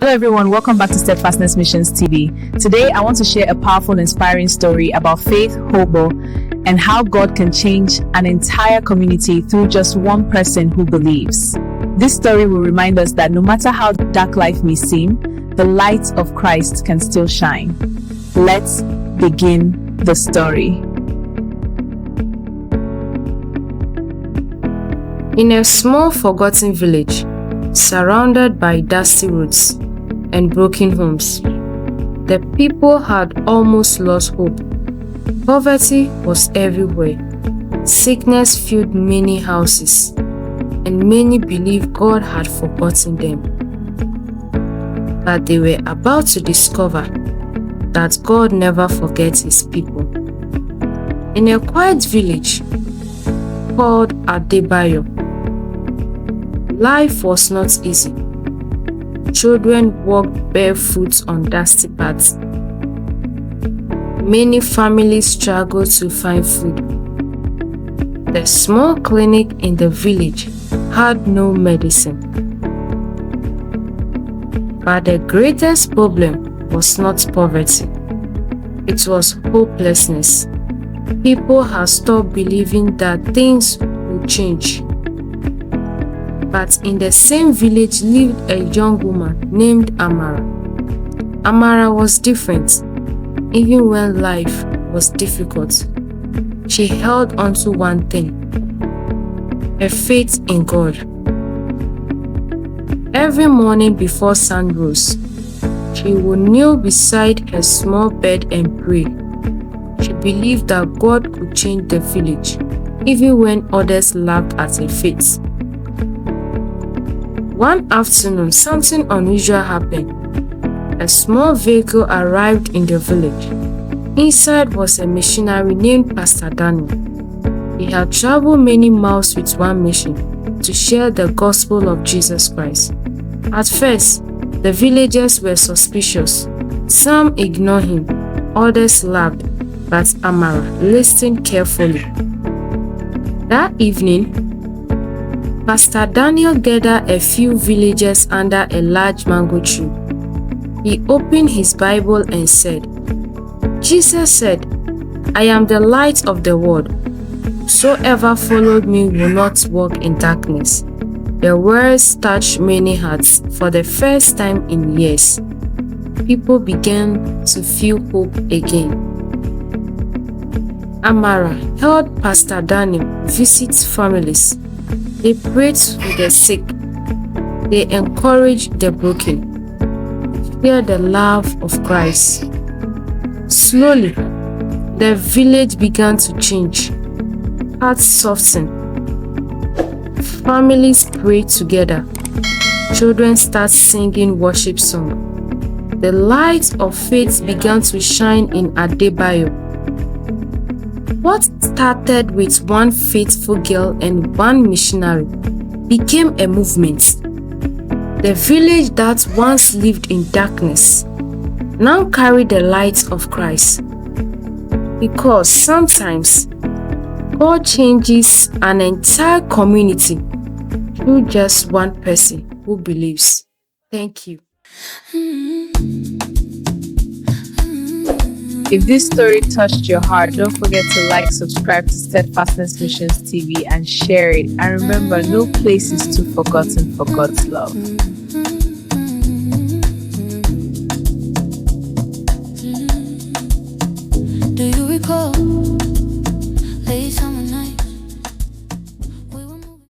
Hello everyone, welcome back to Steadfastness Missions TV. Today I want to share a powerful, inspiring story about faith, hope, and how God can change an entire community through just one person who believes. This story will remind us that no matter how dark life may seem, the light of Christ can still shine. Let's begin the story. In a small forgotten village, surrounded by dusty roads and broken homes, the people had almost lost hope. Poverty was everywhere. Sickness filled many houses, and many believed God had forgotten them. But they were about to discover that God never forgets his people. In a quiet village called Adebayo, life was not easy. Children walked barefoot on dusty paths. Many families struggled to find food. The small clinic in the village had no medicine. But the greatest problem was not poverty. It was hopelessness. People had stopped believing that things would change. But in the same village lived a young woman named Amara. Amara was different. Even when life was difficult, she held on to one thing: her faith in God. Every morning before sun rose, she would kneel beside her small bed and pray. She believed that God could change the village, even when others laughed at her faith. One afternoon, something unusual happened. A small vehicle arrived in the village. Inside was a missionary named Pastor Daniel. He had traveled many miles with one mission: to share the gospel of Jesus Christ. At first, the villagers were suspicious. Some ignored him, others laughed, but Amara listened carefully. That evening, Pastor Daniel gathered a few villagers under a large mango tree. He opened his Bible and said, "Jesus said, 'I am the light of the world. Whosoever followed me will not walk in darkness.'" The words touched many hearts. For the first time in years, people began to feel hope again. Amara helped Pastor Daniel visit families. They prayed for the sick. They encouraged the broken. Share the love of Christ. Slowly, the village began to change. Hearts softened. Families prayed together. Children started singing worship songs. The light of faith began to shine in Adebayo. What started with one faithful girl and one missionary became a movement. The village that once lived in darkness now carried the light of Christ. Because sometimes God changes an entire community through just one person who believes. Thank you. If this story touched your heart, don't forget to like, subscribe to Steadfastness Missions TV and share it. And remember, no place is too forgotten for God's love.